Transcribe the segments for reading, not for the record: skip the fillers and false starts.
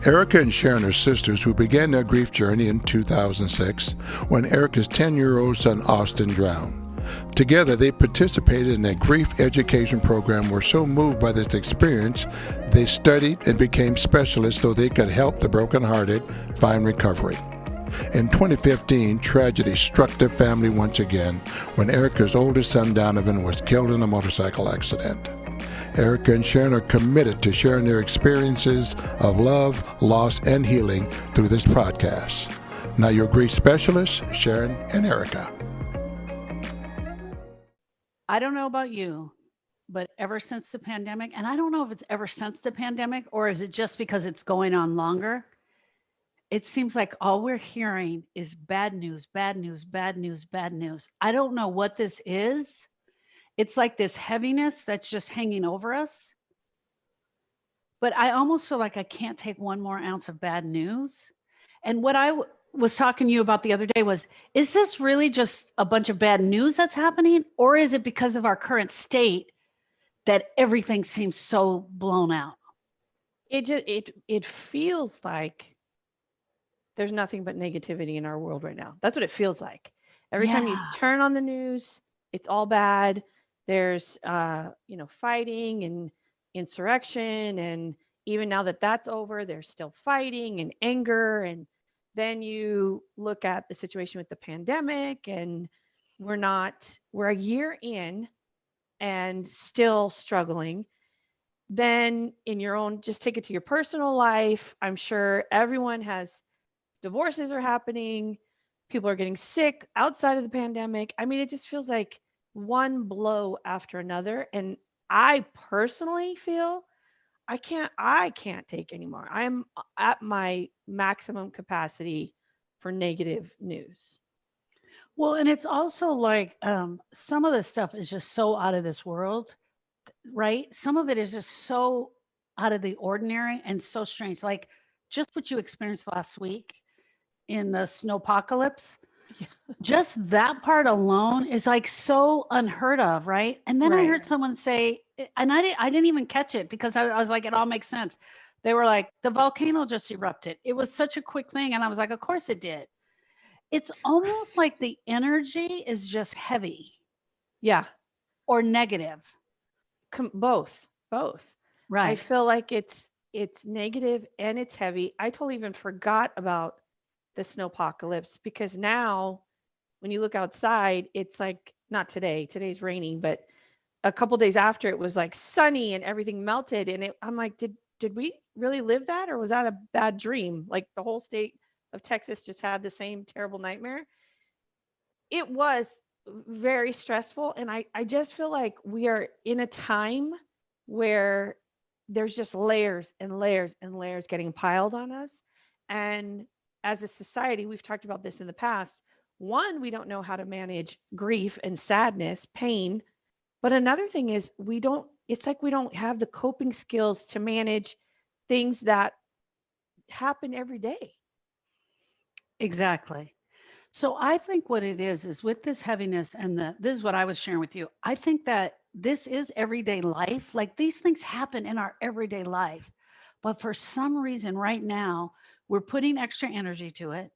Erica and Sharon are sisters who began their grief journey in 2006 when Erica's 10-year-old son Austin drowned. Together, they participated in a grief education program, were so moved by this experience, they studied and became specialists so they could help the brokenhearted find recovery. In 2015, tragedy struck their family once again when Erica's oldest son Donovan was killed in a motorcycle accident. Erica and Sharon are committed to sharing their experiences of love, loss, and healing through this podcast. Now your grief specialists, Sharon and Erica. I don't know about you, but ever since the pandemic, and I don't know if it's ever since the pandemic or is it just because it's going on longer, it seems like all we're hearing is bad news, bad news, bad news, bad news. I don't know what this is. It's like this heaviness that's just hanging over us. But I almost feel like I can't take one more ounce of bad news. And what I was talking to you about the other day was, is this really just a bunch of bad news that's happening? Or is it because of our current state that everything seems so blown out? It feels like there's nothing but negativity in our world right now. That's what it feels like. Every time you turn on the news, it's all bad. There's, fighting and insurrection. And even now that that's over, there's still fighting and anger. And then you look at the situation with the pandemic and we're a year in and still struggling. Then in your own, just take it to your personal life. I'm sure everyone has divorces are happening. People are getting sick outside of the pandemic. I mean, it just feels like one blow after another. And I personally feel I can't take anymore. I'm at my maximum capacity for negative news. Well, and it's also like some of the stuff is just so out of this world, right? Some of it is just so out of the ordinary and so strange. Like just what you experienced last week in the snowpocalypse. Yeah. Just that part alone is like so unheard of, right? And then I heard someone say, and I didn't even catch it because I was like, it all makes sense. They were like, the volcano just erupted. It was such a quick thing. And I was like, of course it did. It's almost like the energy is just heavy. Yeah. Or negative. Both. Right. I feel like it's negative and it's heavy. I totally even forgot about the snowpocalypse because now when you look outside, it's like not today's raining, but a couple days after it was like sunny and everything melted. And I'm like, did we really live that? Or was that a bad dream? Like the whole state of Texas just had the same terrible nightmare. It was very stressful. And I just feel like we are in a time where there's just layers and layers and layers getting piled on us. And as a society, we've talked about this in the past. One, we don't know how to manage grief and sadness, pain. But another thing is it's like we don't have the coping skills to manage things that happen every day. Exactly. So I think what it is with this heaviness and this is what I was sharing with you. I think that this is everyday life. Like these things happen in our everyday life. But for some reason right now, we're putting extra energy to it.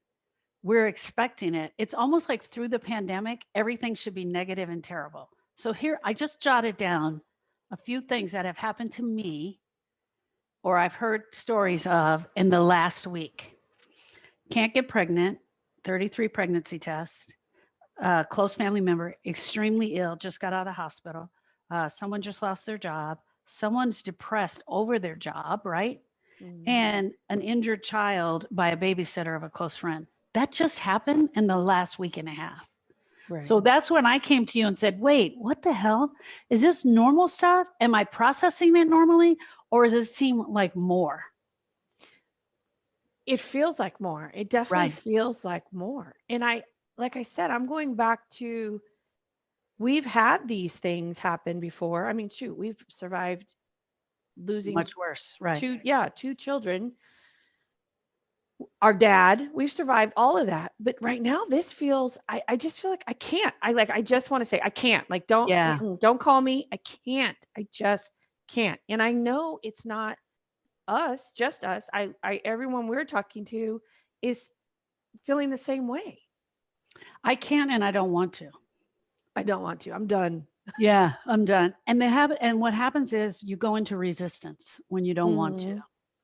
We're expecting it. It's almost like through the pandemic, everything should be negative and terrible. So here, I just jotted down a few things that have happened to me or I've heard stories of in the last week. Can't get pregnant, 33 pregnancy tests, close family member, extremely ill, just got out of the hospital. Someone just lost their job. Someone's depressed over their job, right? Mm-hmm. And an injured child by a babysitter of a close friend. That just happened in the last week and a half. Right. So that's when I came to you and said, wait, what the hell? Is this normal stuff? Am I processing it normally? Or does it seem like more? It feels like more. It definitely feels like more. And like I said, I'm going back to, we've had these things happen before. I mean, shoot, we've survived losing much worse, right? Two children. Our dad, we've survived all of that. But right now this feels, I just feel like I can't. I just want to say I can't. Like, don't call me. I can't. I just can't. And I know it's not us, just us, everyone we're talking to is feeling the same way. I can't and I don't want to. I don't want to. I'm done. Yeah, I'm done. And what happens is you go into resistance when you don't want to. Mhm.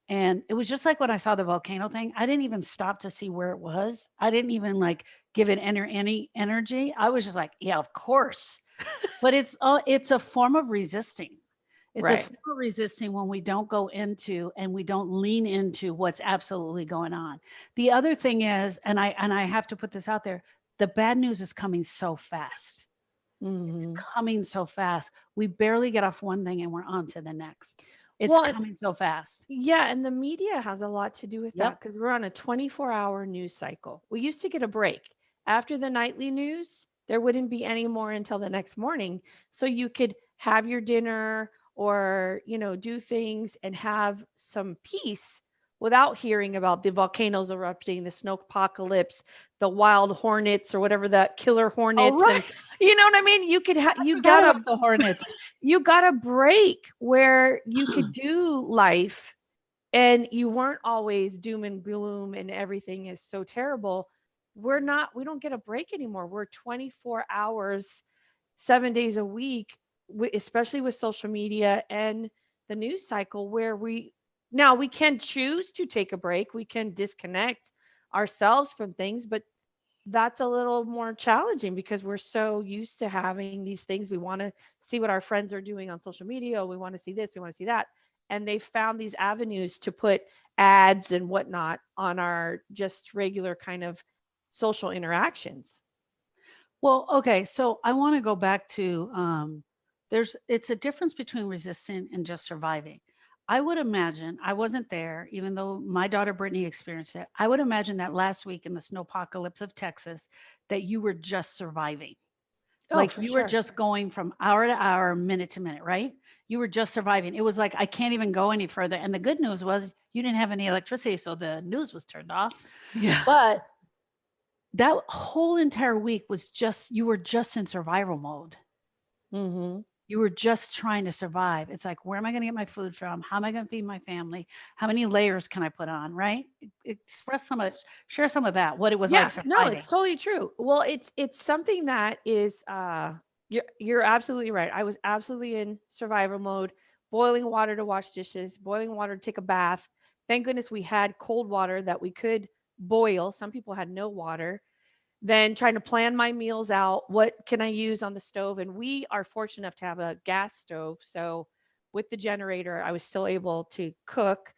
And it was just like when I saw the volcano thing, I didn't even stop to see where it was. I didn't even like give it any energy. I was just like, yeah, of course. But it's a form of resisting. It's a Right. form of resisting when we don't go into and we don't lean into what's absolutely going on. The other thing is, and I have to put this out there, the bad news is coming so fast. It's Mhm. coming so fast. We barely get off one thing and we're on to the next. It's Well, coming so fast. yeah, and the media has a lot to do with that Yep. because we're on a 24-hour news cycle. We used to get a break. After the nightly news, there wouldn't be any more until the next morning. So you could have your dinner or, do things and have some peace without hearing about the volcanoes erupting, the snow apocalypse, the wild hornets or whatever that killer Oh, hornets. And right. you know what I mean? You could I you forgot gotta about the hornets. you got a break where you could do life and you weren't always doom and gloom and everything is so terrible. We don't get a break anymore. We're 24 hours, 7 days a week, especially with social media and the news cycle where we can choose to take a break. We can disconnect ourselves from things, but that's a little more challenging because we're so used to having these things. We want to see what our friends are doing on social media. We want to see this, we want to see that. And they found these avenues to put ads and whatnot on our just regular kind of social interactions. Well, okay, so I want to go back to it's a difference between resisting and just surviving. I would imagine I wasn't there, even though my daughter Brittany experienced it. I would imagine that last week in the snowpocalypse of Texas, that you were just surviving. Oh, Like for you were sure. just going from hour to hour, minute to minute, right? You were just surviving. It was like I can't even go any further. And the good news was you didn't have any electricity, so the news was turned off. Yeah. But that whole entire week was just you were just in survival mode. Mm-hmm. You were just trying to survive. It's like, where am I going to get my food from? How am I going to feed my family? How many layers can I put on? Right? Express some of, share some of that. What it was like Yeah, no, surviving. it's totally true. Well, it's something that is you're absolutely right. I was absolutely in survival mode, boiling water to wash dishes, boiling water to take a bath. Thank goodness we had cold water that we could boil. Some people had no water. Then trying to plan my meals out. What can I use on the stove? And we are fortunate enough to have a gas stove. So with the generator, I was still able to cook.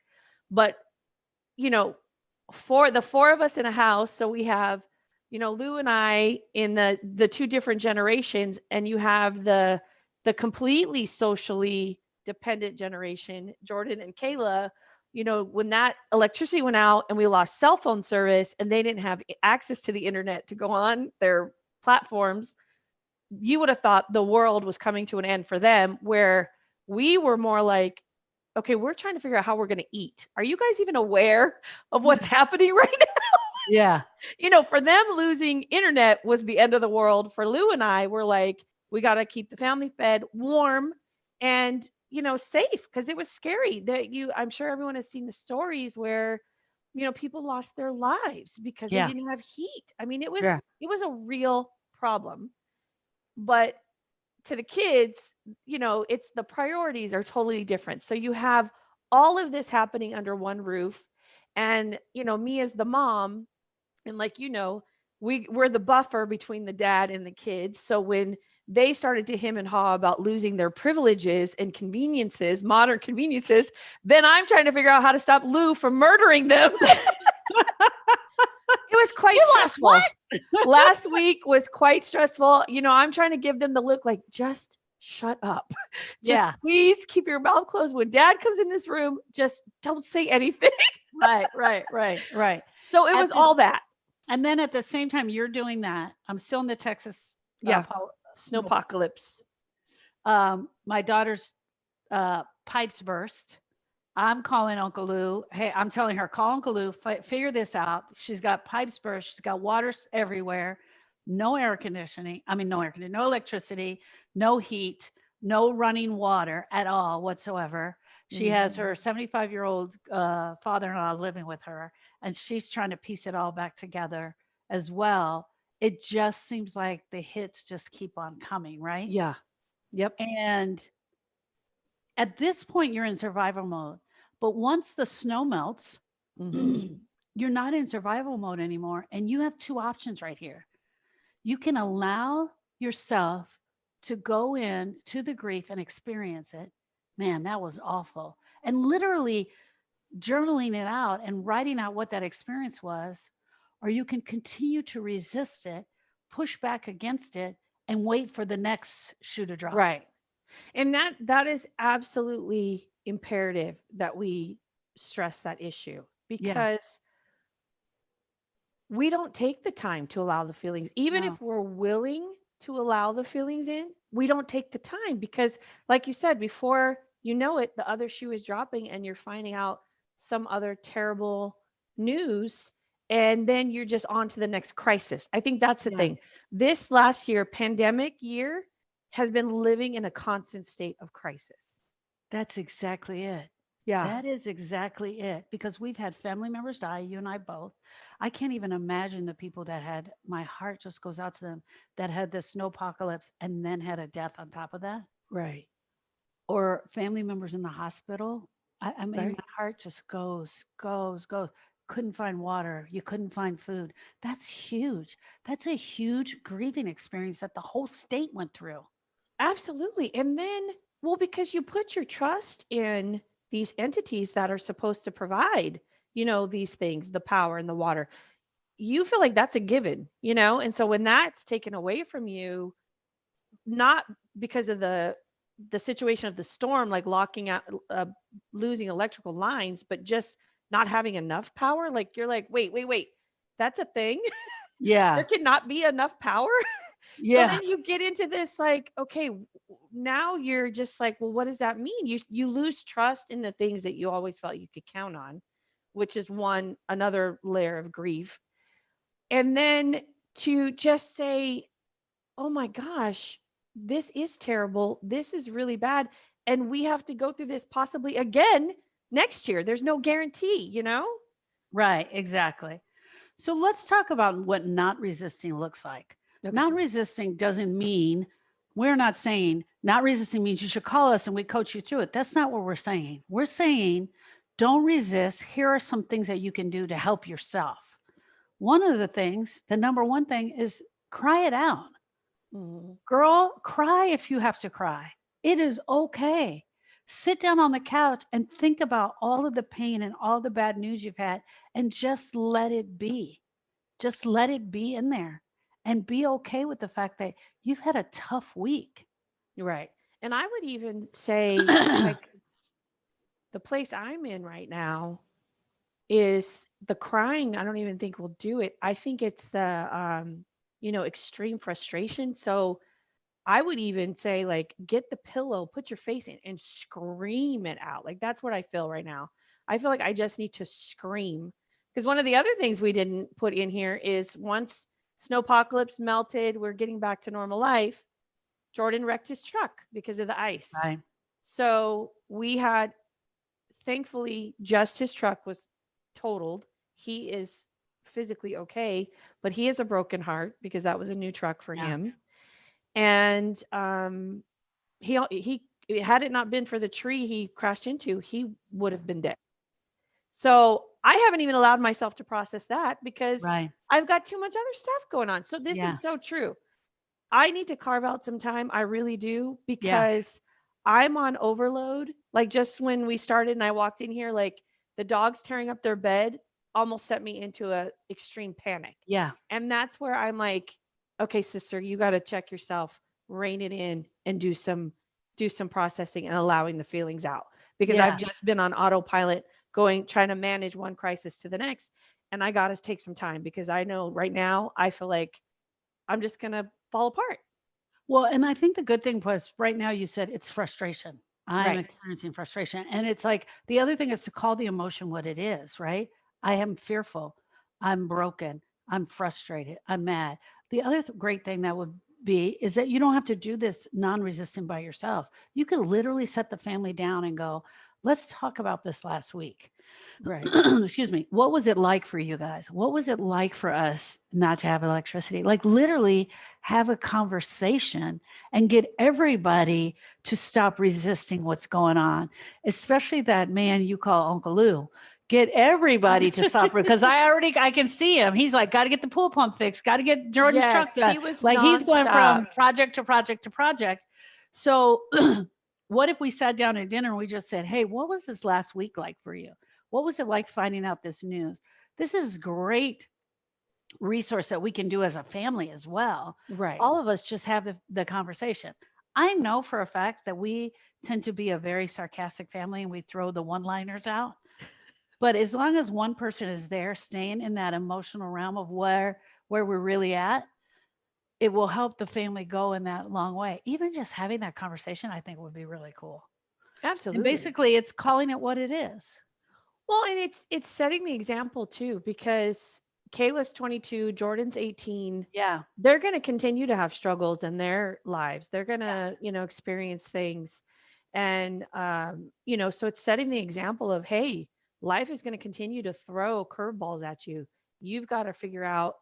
But you know, for the four of us in a house, so we have, Lou and I in the two different generations, and you have the completely socially dependent generation, Jordan and Kayla. When that electricity went out and we lost cell phone service and they didn't have access to the internet to go on their platforms, you would have thought the world was coming to an end for them, where we were more like, okay, we're trying to figure out how we're going to eat. Are you guys even aware of what's happening right now? Yeah. For them, losing internet was the end of the world. For Lou and I, we're like, we got to keep the family fed, warm, and safe, because it was scary. I'm sure everyone has seen the stories where people lost their lives because they Yeah. didn't have heat. I mean, Yeah. it was a real problem. But to the kids, it's the priorities are totally different. So you have all of this happening under one roof. And, me as the mom, and like, we're the buffer between the dad and the kids. So when they started to hem and haw about losing their privileges and conveniences, modern conveniences, then I'm trying to figure out how to stop Lou from murdering them. It was quite stressful. Last week was quite stressful. I'm trying to give them the look like, just shut up. Just Yeah. please keep your mouth closed. When dad comes in this room, just don't say anything. Right. So it At was the all that. And then at the same time you're doing that, I'm still in the Texas, Yeah. snow. Snowpocalypse. My daughter's pipes burst. I'm calling Uncle Lou. Hey, I'm telling her, call Uncle Lou, figure this out. She's got pipes burst. She's got water everywhere. No air conditioning. I mean, no air conditioning, no electricity, no heat, no running water at all whatsoever. She Mhm. has her 75-year-old father-in-law living with her, and she's trying to piece it all back together as well. It just seems like the hits just keep on coming, right? Yeah. Yep. And at this point, you're in survival mode. But once the snow melts, Mhm. you're not in survival mode anymore. And you have two options right here. You can allow yourself to go in to the grief and experience it. Man, that was awful. And literally journaling it out and writing out what that experience was. Or you can continue to resist it, push back against it, and wait for the next shoe to drop. Right. And that is absolutely imperative that we stress that issue, Yeah. because we don't take the time to allow the feelings. Even No. if we're willing to allow the feelings in, we don't take the time because, like you said, before you know it, the other shoe is dropping and you're finding out some other terrible news. And then you're just on to the next crisis. I think that's the Yeah. thing. This last year, pandemic year, has been living in a constant state of crisis. That's exactly it. Yeah. That is exactly it. Because we've had family members die, you and I both. I can't even imagine the people that had, my heart just goes out to them, that had the snow apocalypse and then had a death on top of that, Right. or family members in the hospital. I mean, Right. my heart just goes. Couldn't find water. You couldn't find food. That's huge. That's a huge grieving experience that the whole state went through. Absolutely. And then, well, because you put your trust in these entities that are supposed to provide, these things, the power and the water, you feel like that's a given. And so when that's taken away from you, not because of the situation of the storm, like locking out, losing electrical lines, but just not having enough power, like you're like, wait, that's a thing. There Yeah. cannot be enough power. So Yeah. then you get into this like, okay, now you're just like, well, what does that mean? You lose trust in the things that you always felt you could count on, which is another layer of grief. And then to just say, oh my gosh, this is terrible. This is really bad. And we have to go through this possibly again next year. There's no guarantee. Right. Exactly. So let's talk about what not resisting looks like. Okay. Not resisting doesn't mean, we're not saying not resisting means you should call us and we coach you through it. That's not what we're saying. We're saying don't resist. Here are some things that you can do to help yourself. One of the things, the number one thing is cry it out. Mhm. Girl, cry if you have to cry. It is okay. Sit down on the couch and think about all of the pain and all the bad news you've had and just let it be. Just let it be in there and be okay with the fact that you've had a tough week. Right. And I would even say, like, the place I'm in right now is the crying. I don't even think will do it. I think it's the, extreme frustration. So I would even say, like, get the pillow, put your face in and scream it out. Like, that's what I feel right now. I feel like I just need to scream. Because one of the other things we didn't put in here is once snowpocalypse melted, we're getting back to normal life. Jordan wrecked his truck because of the ice. Right. So we had, thankfully, just his truck was totaled. He is physically okay, but he has a broken heart because that was a new truck for Yeah. him. And he had it not been for the tree he crashed into, he would have been dead. So I haven't even allowed myself to process that because Right. I've got too much other stuff going on. So this Yeah. is so true. I need to carve out some time. I really do, Yeah. because I'm on overload. Like just when we started and I walked in here, like the dogs tearing up their bed almost set me into a extreme panic. Yeah. And that's where I'm like, okay, sister, you got to check yourself, rein it in, and do some processing and allowing the feelings out. Because Yeah. I've just been on autopilot, trying to manage one crisis to the next. And I got to take some time because I know right now I feel like I'm just going to fall apart. Well, and I think the good thing was right now you said it's frustration. I'm Right. experiencing frustration. And it's like the other thing is to call the emotion what it is, right? I am fearful. I'm broken. I'm frustrated. I'm mad. The other great thing that would be is that you don't have to do this non resistant by yourself. You could literally set the family down and go, let's talk about this last week. Right. Excuse me. What was it like for you guys? What was it like for us not to have electricity? Like literally have a conversation and get everybody to stop resisting what's going on, especially that man you call Uncle Lou. Get everybody to stop because I can see him. He's like, got to get the pool pump fixed, got to get Jordan's Yes, truck done. he was Like he's going from nonstop. project to project to project. So what if we sat down at dinner and we just said, hey, what was this last week like for you? What was it like finding out this news? This is great resource that we can do as a family as well. Right. All of us just have the conversation. I know for a fact that we tend to be a very sarcastic family and we throw the one-liners out. But as long as one person is there staying in that emotional realm of where we're really at, it will help the family go in that long way. Even just having that conversation, I think would be really cool. And Absolutely. basically it's calling it what it is. Well, and it's setting the example too, because Kayla's 22, Jordan's 18. Yeah. They're going to continue to have struggles in their lives. They're going Yeah. to, experience things. And, so it's setting the example of, hey, life is going to continue to throw curveballs at you. You've got to figure out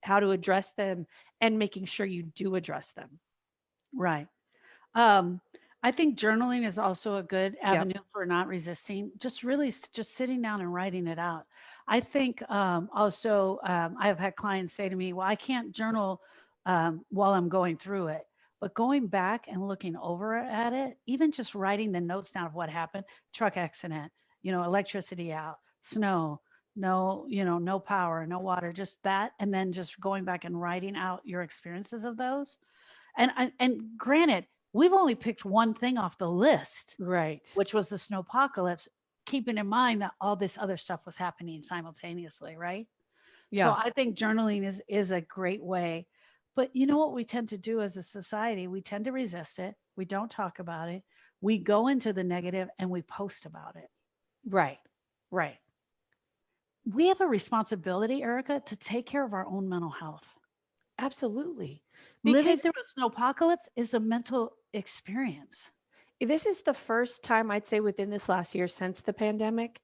how to address them and making sure you do address them. Right. I think journaling is also a good avenue for not resisting. Just really just sitting down and writing it out. I think also I've had clients say to me, "Well, I can't journal while I'm going through it." But going back and looking over at it, even just writing the notes down of what happened, truck accident, electricity out, snow, no, no power, no water, just that, and then just going back and writing out your experiences of those. And granted, we've only picked one thing off the list, Right. which was the snowpocalypse, keeping in mind that all this other stuff was happening simultaneously, right? So Yeah. I think journaling is a great way. But you know what we tend to do as a society? We tend to resist it. We don't talk about it. We go into the negative and we post about it. Right. Right. We have a responsibility, Erica, to take care of our own mental health. Absolutely. Living Because through a snowpocalypse is a mental experience. this is the first time I'd say within this last year since the pandemic,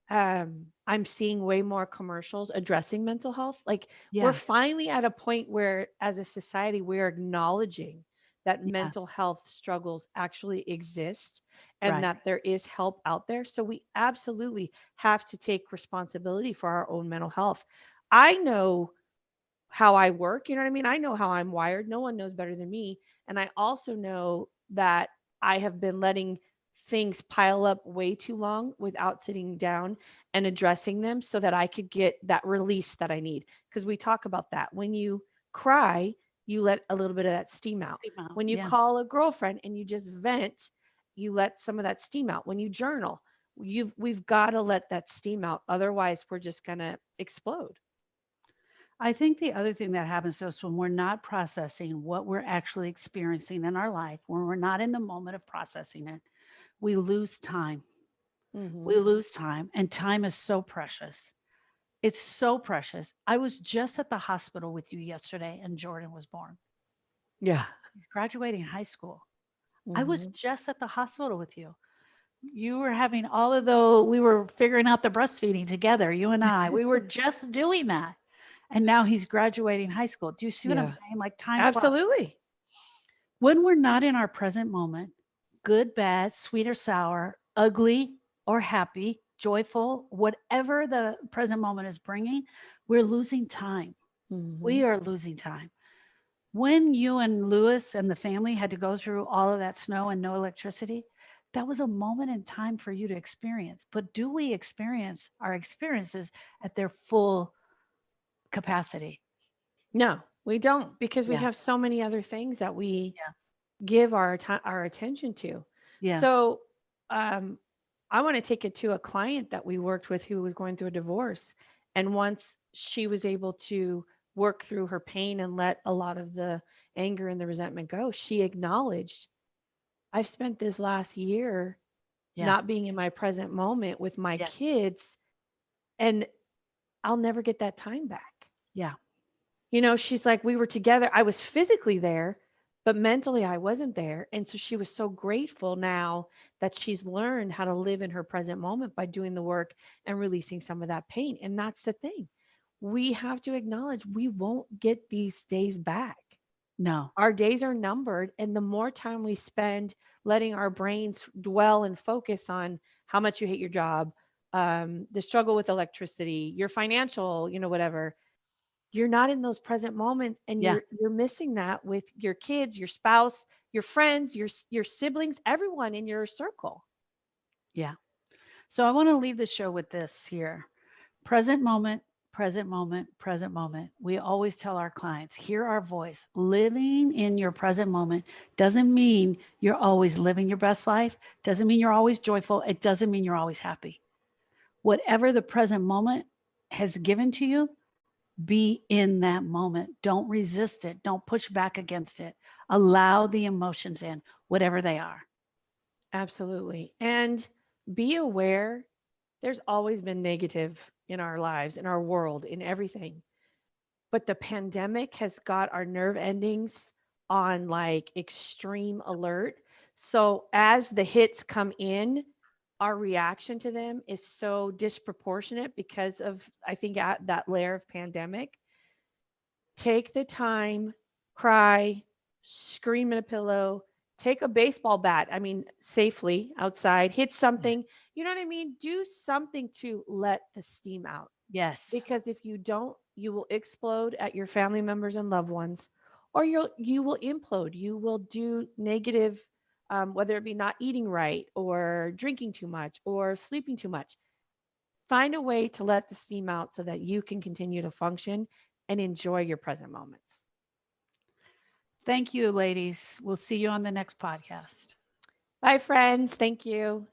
I'm seeing way more commercials addressing mental health. Like we're Yeah, finally at a point where, as a society, we're acknowledging that yeah, mental health struggles actually exist and right. that there is help out there. So we absolutely have to take responsibility for our own mental health. I know how I work, you know what I mean? I know how I'm wired. No one knows better than me. And I also know that I have been letting things pile up way too long without sitting down and addressing them so that I could get that release that I need. Because we talk about that. When you cry, you let a little bit of that steam out. Steam out. When you Yeah. call a girlfriend and you just vent, you let some of that steam out. When you journal, we've got to let that steam out. Otherwise, we're just going to explode. I think the other thing that happens to us when we're not processing what we're actually experiencing in our life, when we're not in the moment of processing it, we lose time. We Mhm. lose time, and time is so precious. It's so precious. I was just at the hospital with you yesterday, and Jordan was born. Yeah. He's graduating high school. I was Mhm. just at the hospital with you. You were having we were figuring out the breastfeeding together, you and I. We were just doing that. And now he's graduating high school. Do you see what I'm Yeah. saying? Like time flies. Absolutely. When we're not in our present moment, good, bad, sweet or sour, ugly or happy, joyful, whatever the present moment is bringing, we're losing time. We Mhm. are losing time. When you and Lewis and the family had to go through all of that snow and no electricity, that was a moment in time for you to experience. But do we experience our experiences at their full capacity? No, we don't because we Yeah. have so many other things that we Yeah. give our attention to. Yeah. So, um, I want to take it to a client that we worked with who was going through a divorce. And once she was able to work through her pain and let a lot of the anger and the resentment go, she acknowledged, I've spent this last year Yeah. not being in my present moment with my Yeah. kids, and I'll never get that time back. Yeah. She's like, we were together. I was physically there, but mentally I wasn't there. And so she was so grateful now that she's learned how to live in her present moment by doing the work and releasing some of that pain. And that's the thing. We have to acknowledge we won't get these days back. No. Our days are numbered. And the more time we spend letting our brains dwell and focus on how much you hate your job, the struggle with electricity, your financial, whatever, you're not in those present moments, and Yeah. you're missing that with your kids, your spouse, your friends, your siblings, everyone in your circle. Yeah. So I want to leave the show with this here. Present moment, present moment, present moment. We always tell our clients, hear our voice. Living in your present moment doesn't mean you're always living your best life, doesn't mean you're always joyful, it doesn't mean you're always happy. Whatever the present moment has given to you, be in that moment. Don't resist it. Don't push back against it. Allow the emotions in, whatever they are. Absolutely. And be aware there's always been negative in our lives, in our world, in everything. But the pandemic has got our nerve endings on like extreme alert. So as the hits come in, our reaction to them is so disproportionate because of, I think, that layer of pandemic. Take the time, cry, scream in a pillow, take a baseball bat. I mean, safely outside, hit something. You know what I mean? Do something to let the steam out. Yes. Because if you don't, you will explode at your family members and loved ones, or you will implode. You will do negative, whether it be not eating right or drinking too much or sleeping too much. Find a way to let the steam out so that you can continue to function and enjoy your present moments. Thank you, ladies. We'll see you on the next podcast. Bye, friends. Thank you.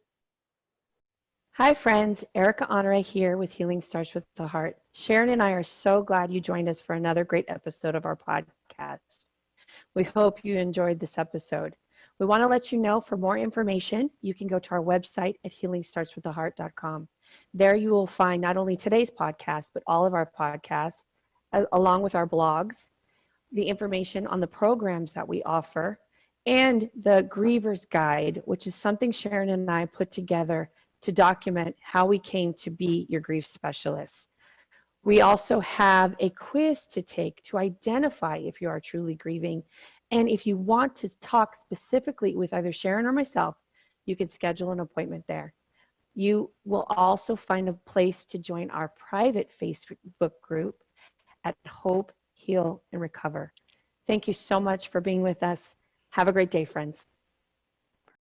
Hi, friends. Erica Honore here with Healing Starts with the Heart. Sharon and I are so glad you joined us for another great episode of our podcast. We hope you enjoyed this episode. We want to let you know, for more information, you can go to our website at healingstartswiththeheart.com. There you will find not only today's podcast, but all of our podcasts, along with our blogs, the information on the programs that we offer, and the Griever's Guide, which is something Sharon and I put together to document how we came to be your grief specialists. We also have a quiz to take to identify if you are truly grieving. And if you want to talk specifically with either Sharon or myself, you can schedule an appointment there. You will also find a place to join our private Facebook group at Hope, Heal, and Recover. Thank you so much for being with us. Have a great day, friends.